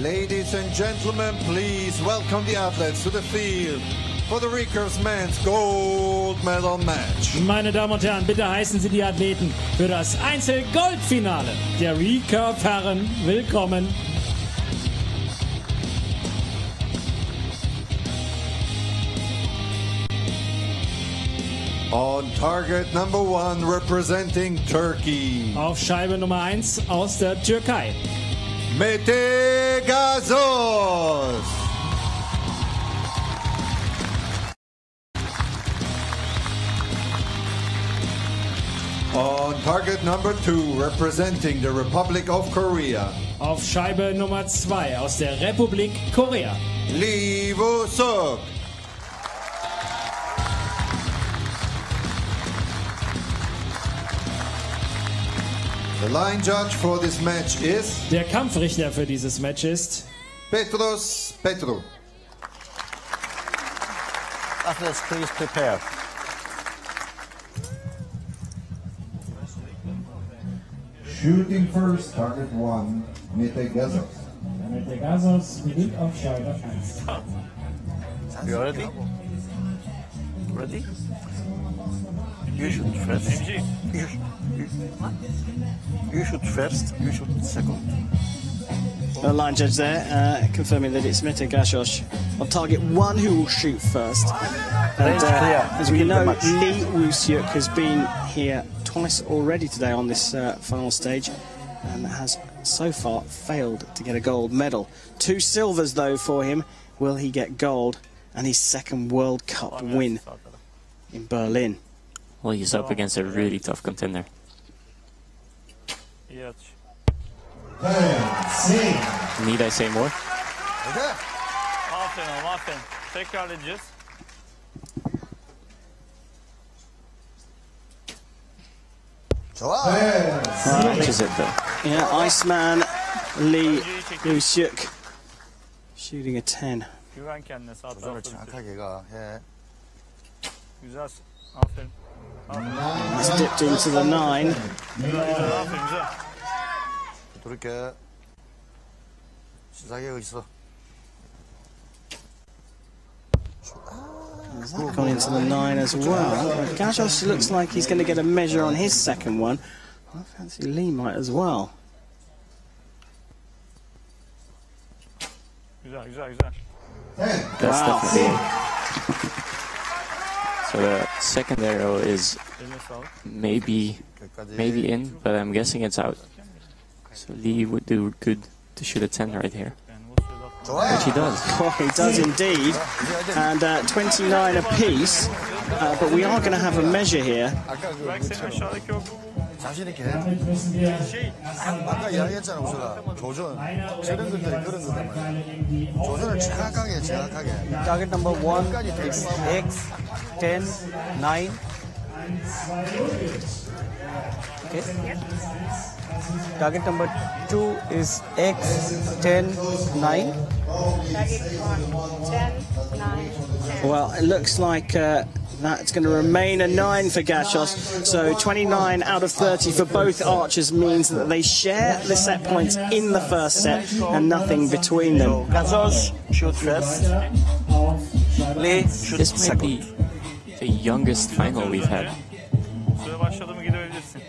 Ladies and gentlemen, please welcome the athletes to the field for the Recurves Men's Gold Medal Match. Meine Damen und Herren, bitte heißen Sie die Athleten für das Einzel-Goldfinale der Recurve Herren willkommen. On target number 1, representing Turkey. Auf Scheibe Nummer 1 aus der Türkei. Mete Gazoz. On target number 2, representing the Republic of Korea. Auf Scheibe Nummer 2 aus der Republik Korea. Lee Woo-suk. The line judge for this match is Der Kampfrichter für dieses Match ist Petros Petru. Athletes, please prepare. Shooting first, target 1, Mete Gazoz. Mete Gazoz beginnt auf Scheibe 1. You ready? Ready? You shoot first. You shoot first. You shoot second. The line judge there confirming that it's Mete Gazoz on target 1 who will shoot first. And as we know, Lee Woo-suk has been here twice already today on this final stage and has so far failed to get a gold medal. 2 silvers though for him. Will he get gold and his second World Cup win in Berlin? Well, he's up against a really tough contender. Need I say more? Aferin. Tekrar edeceğiz. Matches it though. Yeah, Iceman Lee Woo-suk shooting a 10. Güven kendine sağ 조절을 tarafta. 정확하게 해. Güzel. Aferin. He's dipped into the 9. Güzel. 돌게. 시작에 있어. Has that gone into the 9 as well? Gazoz looks like he's going to get a measure on his second one. I fancy Lee might as well. Güzel. That's definitely it. So the second arrow is Eline sağlık. maybe in, but I'm guessing it's out. So Lee would do good to shoot a 10 right here. Which he does. Oh, he does indeed. And 29 apiece. But we are going to have a measure here. Belki senin aşağıdaki o 자신 있게 해. 아까 이야기했잖아, 우수가. 조준. 저런 것들이 그런 거단 말이야. 조준을 정확하게. Target number 1 is X, 10, 9. Okay. Target number 2 is X, 10, 9. Target 1, 10, 9, 10. Well, it looks like that's going to remain a 9 for Gazoz. So 29 out of 30 for both archers means that they share the set points in the first set and nothing between them. Gazoz, shoot first. Lee, shoot This might second. be the youngest final we've had. süre başladı mı gidebilirsin.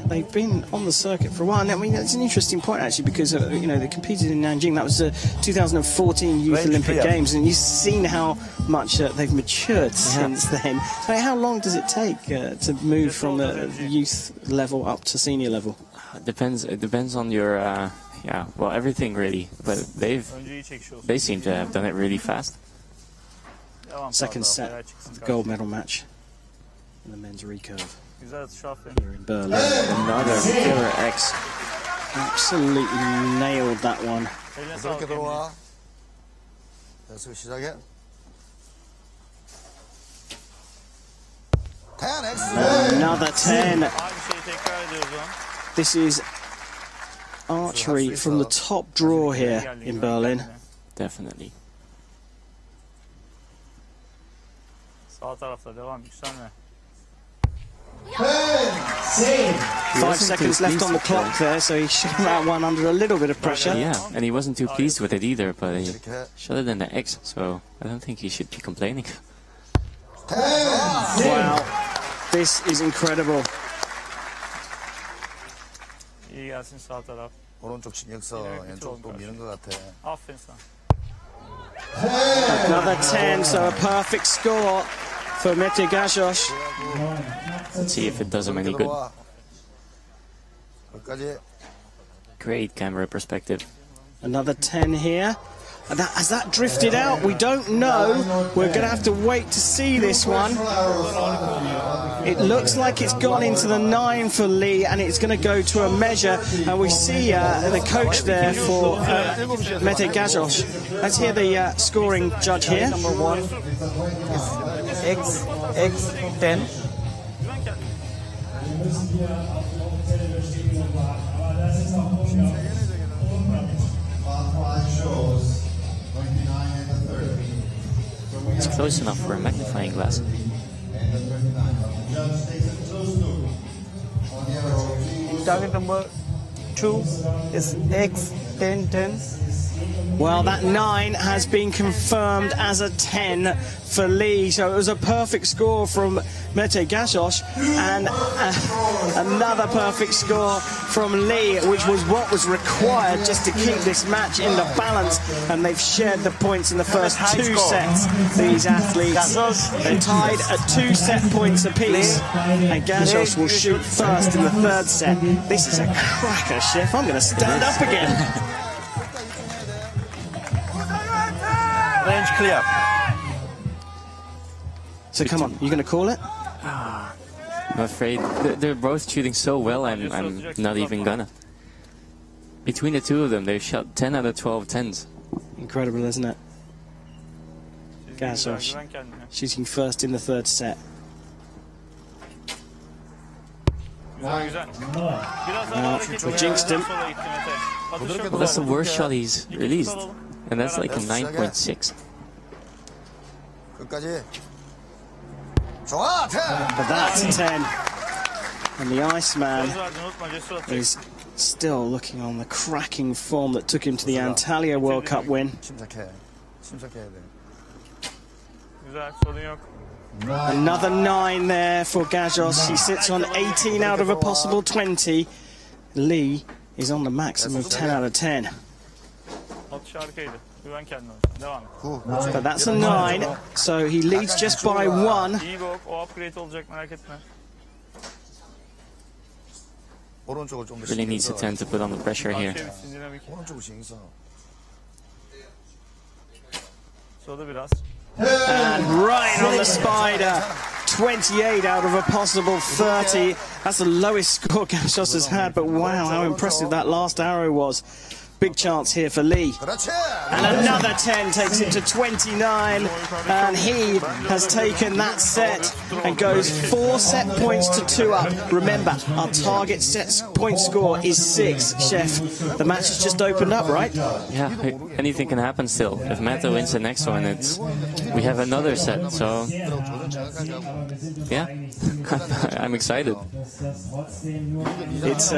They've been on the circuit for a while. I mean, that's an interesting point actually, because you know, they competed in Nanjing. That was the 2014 Youth Olympic Games, and you've seen how much they've matured since then. So how long does it take to move from the youth level up to senior level? It depends on your well, everything really. But Önce iyi çekiş olsun. they seem to have done it really fast. Devam Second sağ set tarafa, of çıksın the karşı. gold medal match in the men's recurve Güzel atış, aferin. here in Berlin. Another killer X. Absolutely nailed that one. Eline sağlık. 부드럽게 들어와. 연습 시작해. 10, X. Another 10. Aynı şeyi tekrar ediyoruz o zaman. This is archery from the top draw here in Berlin. Definitely. Sağ tarafta devam, yükselme. 5 seconds left on the clock there, so he shot that one under a little bit of pressure. Yeah, and he wasn't too pleased with it either, but he shot it in the X, so I don't think he should be complaining. Wow, this is incredible. İyi gelsin sağ taraf. 오른쪽 진영서 왼쪽 또 미는 것 같아. Aferin sana. Another 10, so a perfect score for Mete Gazosz. Let's see if it does him any good. 끝까지. Great camera perspective. Another 10 here. And has that drifted out? We don't know. We're going to have to wait to see this one. It looks like it's gone into the 9 for Lee, and it's going to go to a measure. And we see the coach there for Mete Gazosz. Let's hear the scoring judge here. Number 1 is X 10. It's close enough for a magnifying glass. Target number 2 is X 10 10. Well, that 9 has been confirmed as a 10 for Lee, so it was a perfect score from Mete Gazosz, and another perfect score from Lee, which was what was required just to keep this match in the balance. And they've shared the points in the first 2 sets, these athletes. They're tied at 2 set points apiece, and Gazosz will shoot first in the 3rd set. This is a cracker, Chef. I'm going to stand up again. Range clear. So come on, you going to call it? I'm afraid they're both shooting so well, I'm not even gonna. Between the two of them, they've shot 10 out of 12 10s. Incredible, isn't it? Gazosz shooting first in the 3rd set. We jinxed him. Well, that's the worst shot he's released, and that's like a 9.6. 끝까지. But that's a 10. And the Iceman is still looking on the cracking form that took him to the Antalya World Cup win. 침착해. 침착해야 돼. Güzel, sorun yok. Another 9 there for Gazosz. He sits on 18 out of a possible 20. Lee is on the maximum of 10 out of 10. Atış harikaydı. Güven kendine. Devam et. But that's a 9, so he leads just by 1. İyi bir ok. O upgrade olacak, merak etme. 오른쪽을 좀 Really needs a 10 to put on the pressure here. Çevirsin, dinamik. 오른쪽을 신경 Soda biraz. And right on the spider. 28 out of a possible 30. That's the lowest score Gazosz has had, but wow, how impressive that last arrow was. Big chance here for Lee. And another 10 takes him to 29, and he has taken that set and goes 4 set points to 2 up. Remember, our target set point score is 6, Chef. The match has just opened up, right? Yeah, anything can happen still. If Mete wins the next one, we have another set, so yeah, I'm excited. It's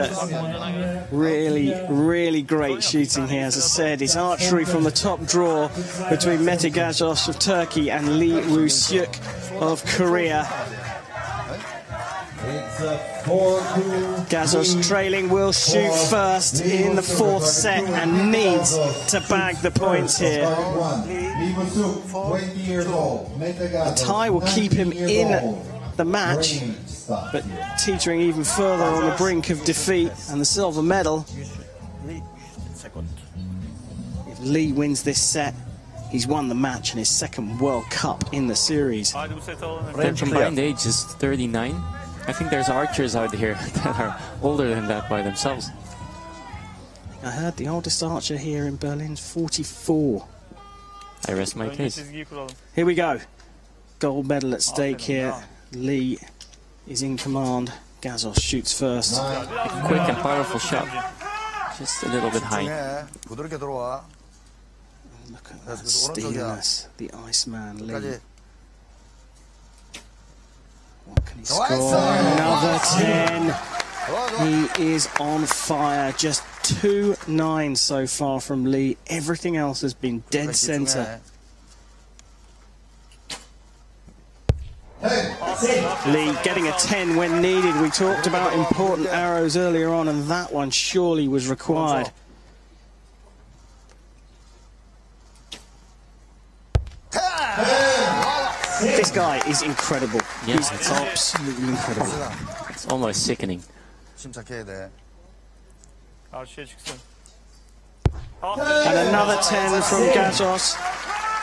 really, really great shooting here. As I said, it's archery from the top draw between Mete Gazosz of Turkey and Lee Woo-Seok of Korea. Gazosz trailing will shoot first in the 4th set and needs to bag the points here. A tie will keep him in the match, but teetering even further on the brink of defeat and the silver medal. If Lee wins this set, he's won the match and his 2nd World Cup in the series. Their combined age is 39. I think there's archers out here that are older than that by themselves. I heard the oldest archer here in Berlin's 44. I rest my case. Here we go. Gold medal at stake here. Lee is in command. Gazosz shoots first. A quick and powerful shot. Just a little bit high. 부드럽게 들어와. Look at that steeliness. The Iceman Lee. What can he score? Another 10. He is on fire. Just 2-9 so far from Lee. Everything else has been dead center. Lee getting a 10 when needed. We talked about important arrows earlier on, and that one surely was required. This guy is incredible. Yeah, He's absolutely incredible. It's almost sickening. And another 10 from Gazos,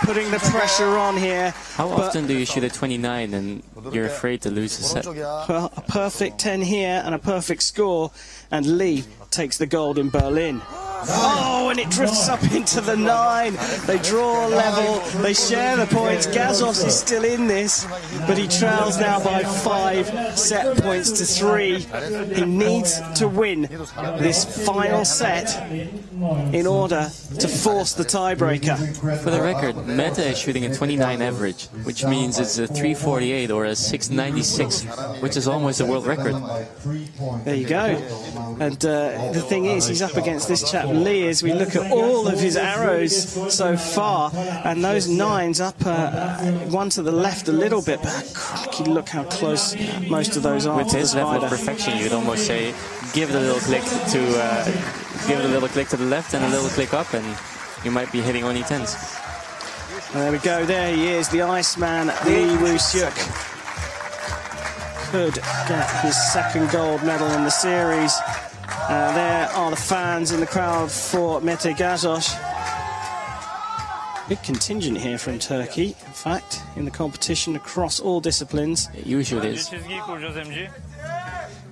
putting the pressure on here. How often do you shoot a 29 and you're afraid to lose a set? A perfect 10 here and a perfect score, and Lee takes the gold in Berlin. Oh, and it drifts up into the 9. They draw level, they share the points. Gazos is still in this, but he trails now by 5 set points to 3. He needs to win this final set in order to force the tiebreaker. For the record, Mete is shooting a 29 average, which means it's a 348 or a 696, which is almost a world record. There you go. And the thing is, he's up against this chap Lee, as we look at all of his arrows so far, and those 9s up one to the left a little bit, but crikey, look how close most of those are. With his level of perfection, you'd almost say give it a little click to the left and a little click up, and you might be hitting only 10s. And there we go, there he is, the Iceman, Lee Woo-Suk. Could get his second gold medal in the series. There are the fans in the crowd for Mete Gazos. Big contingent here from Turkey, in fact, in the competition across all disciplines. It usually is.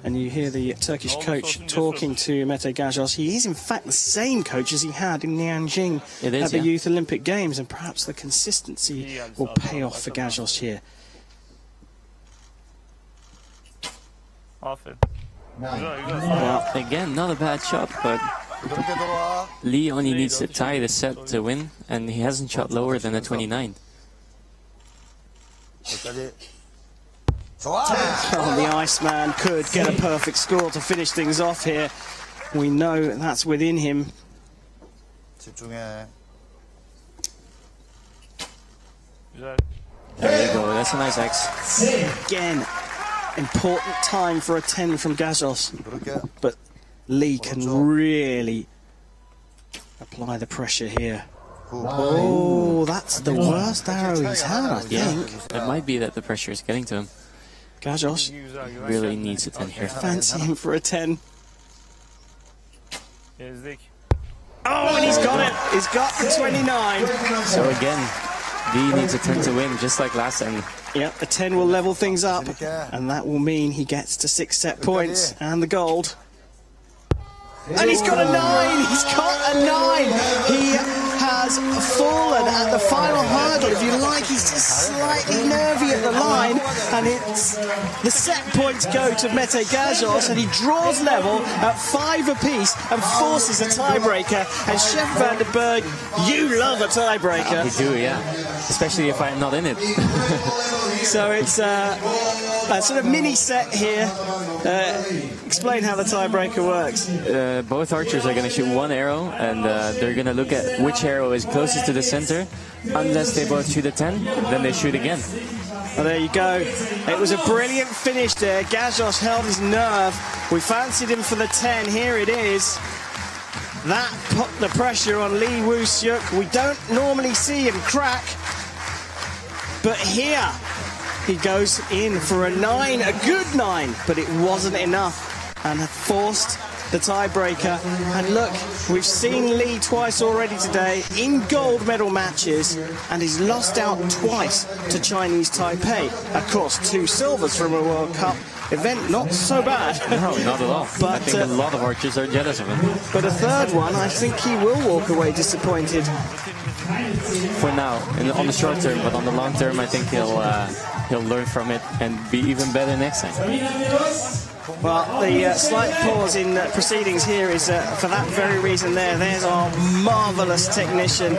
And you hear the Turkish coach talking to Mete Gazos. He is, in fact, the same coach as he had in Nanjing at the Youth Olympic Games, and perhaps the consistency will pay off for Gazos here. Well, again, not a bad shot, but Lee only needs to tie the set to win, and he hasn't shot lower than a 29. Oh, the Iceman could get a perfect score to finish things off here. We know that's within him. There you go, that's a nice X. Again, important time for a 10 from Gazos, but Lee can really apply the pressure here. Oh, that's the worst arrow he's had, I think. It might be that the pressure is getting to him. Gazos really needs a 10 here. Fancy him for a 10. Oh, and he's got it. He's got the 29. So again, Lee needs a 10 to win, just like last time. Yep, a 10 will level things up, and that will mean he gets to 6 set points and the gold. And he's got a 9! He's got a 9! He has fallen at the final hurdle. If you like, he's just slightly nervy at the line, and it's the set points go to Mete Gazos, and he draws level at 5 apiece and forces a tiebreaker. And Chef van den Berg, you love a tiebreaker. I do, yeah. Especially if I'm not in it. So it's a sort of mini set here. Explain how the tiebreaker works. Both archers are going to shoot one arrow, and they're going to look at which arrow is closest to the center. Unless they both shoot a 10, then they shoot again. Well, there you go. It was a brilliant finish there. Gazos held his nerve. We fancied him for the 10. Here it is. That put the pressure on Lee Woo-Suk. We don't normally see him crack, but here he goes in for a 9, a good 9, but it wasn't enough, and forced the tiebreaker. And look, we've seen Lee twice already today in gold medal matches, and he's lost out twice to Chinese Taipei. Of course, 2 silvers from a World Cup event, not so bad. No, not at all. But I think a lot of archers are jealous of him. But a third one, I think he will walk away disappointed. For now, on the short term, but on the long term, I think he'll learn from it and be even better next time. Well, the slight pause in proceedings here is for that very reason there. There's our marvellous technician.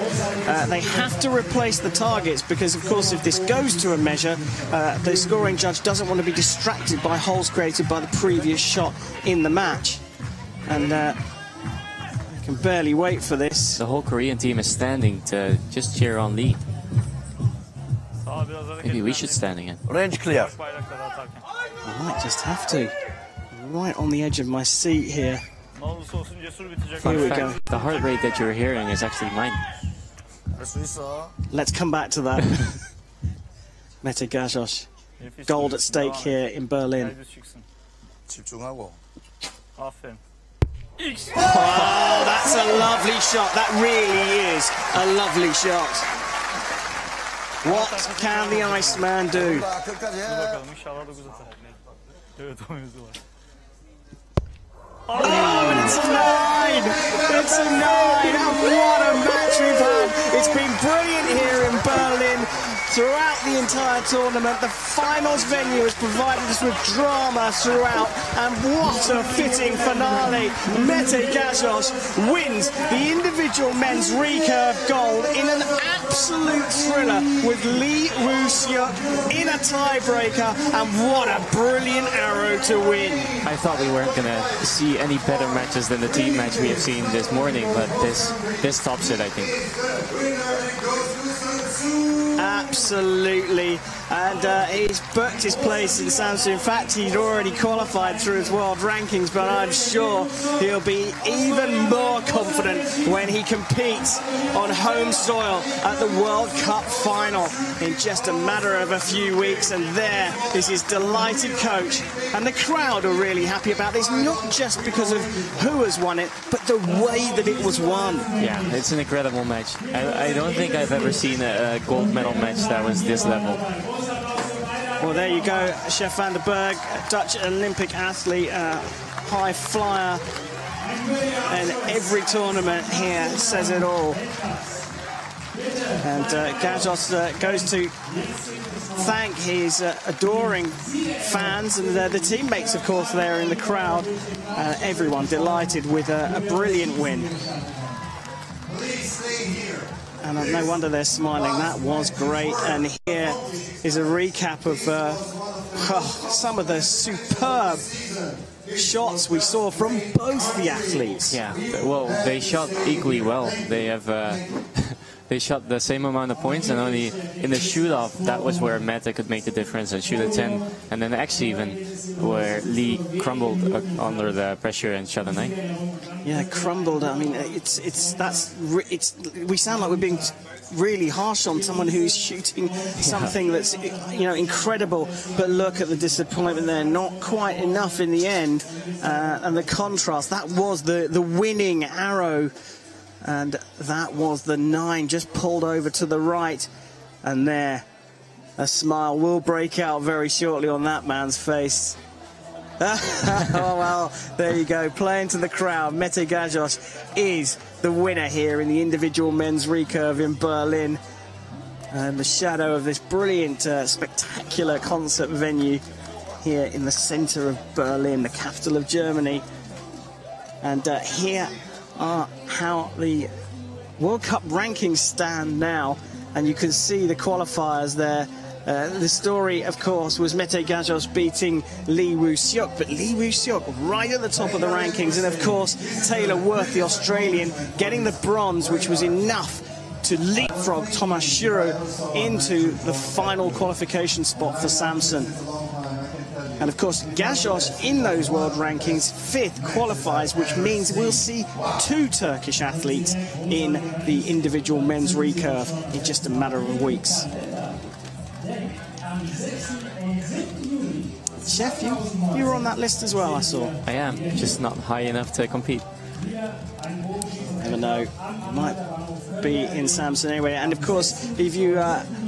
They have to replace the targets because, of course, if this goes to a measure, the scoring judge doesn't want to be distracted by holes created by the previous shot in the match. And can barely wait for this. The whole Korean team is standing to just cheer on Lee. Maybe we should stand again. Range clear. I might just have to. Right on the edge of my seat here. Here we go. The heart rate that you're hearing is actually mine. Let's come back to that. Mete Gajos. Gold at stake here in Berlin. Oh, that's a lovely shot. That really is a lovely shot. What can the Iceman do? Oh, and it's a 9! It's a 9! And what a match we've had! It's been brilliant here in Berlin throughout the entire tournament. The finals venue has provided us with drama throughout, and what a fitting finale! Mete Gajos wins the individual men's recurve gold in an absolute thriller with Lee Woo-seok in a tiebreaker, and what a brilliant arrow to win! I thought we weren't going to see any better matches than the team match we have seen this morning, but this tops it, I think. Absolutely, and he's booked his place in Samsun. In fact, he'd already qualified through his world rankings, but I'm sure he'll be even more confident when he competes on home soil at the World Cup final in just a matter of a few weeks. And there is his delighted coach, and the crowd are really happy about this, not just because of who has won it, but the way that it was won. Yeah, it's an incredible match. I don't think I've ever seen a gold medal match that was this level. Well, there you go, Chef van der Berg, Dutch Olympic athlete, high flyer, and every tournament here says it all. And Gajos goes to thank his adoring fans and the teammates, of course, there in the crowd. Everyone delighted with a brilliant win. And no wonder they're smiling. That was great. And here is a recap of some of the superb shots we saw from both the athletes. Yeah, well, they shot equally well. They have they shot the same amount of points, and only in the shoot-off, that was where Mete could make the difference and shoot a 10. And then actually even where Lee crumbled under the pressure and shot a 9. Yeah, crumbled. I mean, we sound like we're being really harsh on someone who's shooting something that's, you know, incredible. But look at the disappointment there. Not quite enough in the end. And the contrast, that was the winning arrow. And that was the 9, just pulled over to the right. And there, a smile will break out very shortly on that man's face. Oh, well, there you go, playing to the crowd. Mete Gajos is the winner here in the individual men's recurve in Berlin. And the shadow of this brilliant, spectacular concert venue here in the center of Berlin, the capital of Germany. And here are how the World Cup rankings stand now, and you can see the qualifiers there. The story, of course, was Mete Gajos beating Lee Woo-seok, but Lee Woo-seok right at the top of the rankings, and of course Taylor Worth, the Australian, getting the bronze, which was enough to leapfrog Thomas Schuro into the final qualification spot for Samsun. And of course, Gajos in those world rankings, 5th qualifies, which means we'll see 2 Turkish athletes in the individual men's recurve in just a matter of weeks. Chef, you were on that list as well, I saw. I am, just not high enough to compete. Never know, might be in Samsun anyway. And of course, if you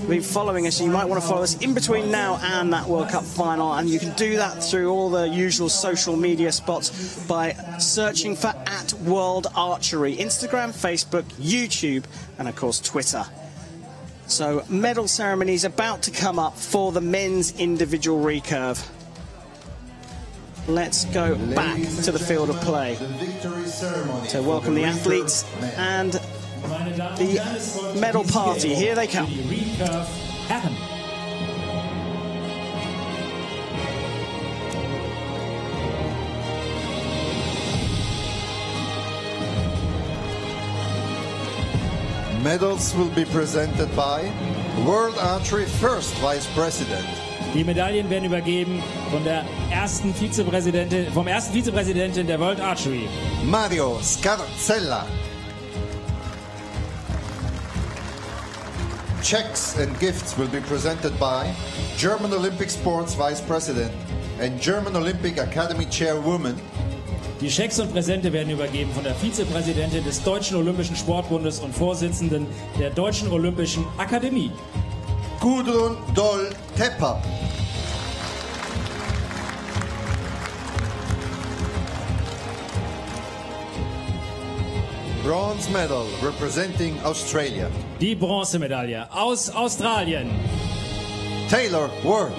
been following us, you might want to follow us in between now and that World Cup final, and you can do that through all the usual social media spots by searching for @WorldArchery, Instagram, Facebook, YouTube, and of course Twitter. So medal ceremony is about to come up for the men's individual recurve. let's go back to the field of play to welcome the athletes and the medal party. Here they come. Herren. Medals will be presented by World Archery First Vice President. Die Medaillen werden übergeben vom ersten Vizepräsidentin der World Archery, Mario Scarzella. Checks and gifts will be presented by German Olympic Sports Vice President and German Olympic Academy Chairwoman. Die Schecks und Präsente werden übergeben von der Vizepräsidentin des Deutschen Olympischen Sportbundes und Vorsitzenden der Deutschen Olympischen Akademie, Gudrun Doll-Tepper. Bronze medal representing Australia. Die Bronzemedaille aus Australien, Taylor Worth.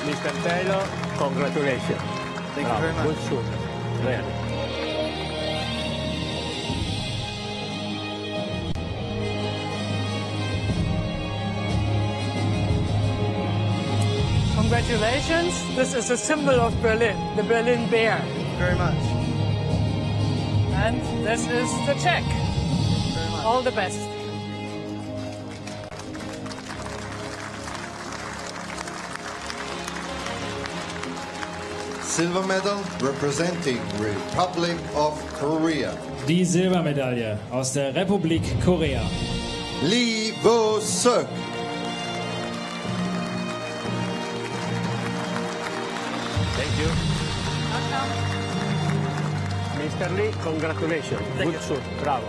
Mr. Taylor, congratulations. Thank you very much. Good shoot. Really. Congratulations. This is a symbol of Berlin, the Berlin Bear. Thank you very much. And this is the check. All the best. Silver medal representing Republic of Korea. die Silbermedaille aus der Republik Korea. Lee Bo-seok. Thank you. Mr. Lee, congratulations. Thank Good you. shoot. Bravo.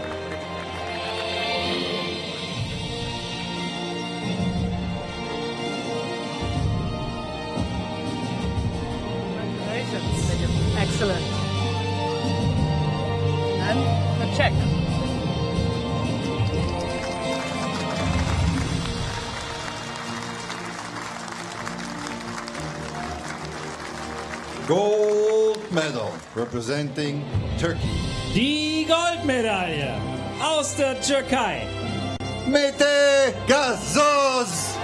Congratulations. Excellent. And a check. Gold medal representing Turkey. Die Goldmedaille aus der Türkei. Mete Gazoz.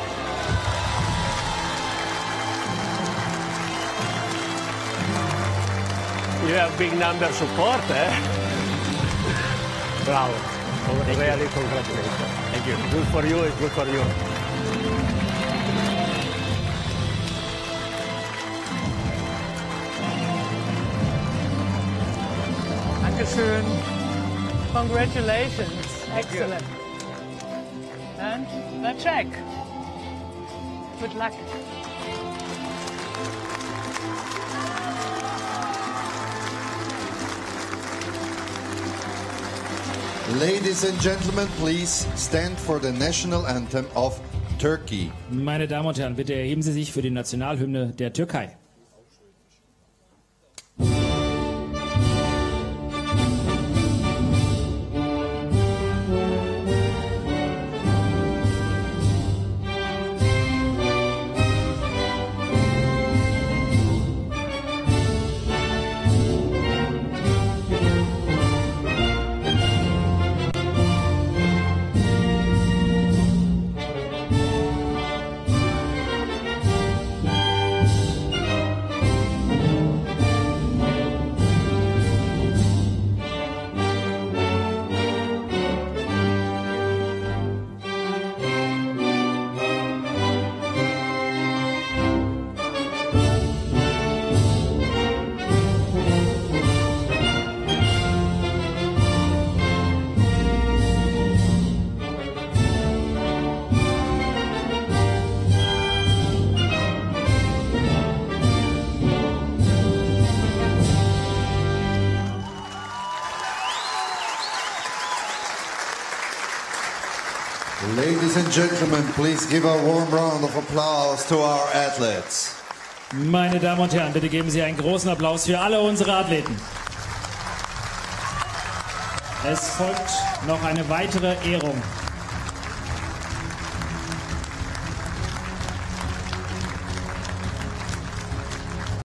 You have big number support, eh? Bravo. Really, congratulations. Thank you. Good for you, it's good for you. Dankeschön. Congratulations. Excellent. And the check. Good luck. Ladies and gentlemen, please stand for the national anthem of Turkey. Meine Damen und Herren, bitte erheben Sie sich für die Nationalhymne der Türkei. Ladies and gentlemen, please give a warm round of applause to our athletes. Meine Damen und Herren, bitte geben Sie einen großen Applaus für alle unsere Athleten. Es folgt noch eine weitere Ehrung.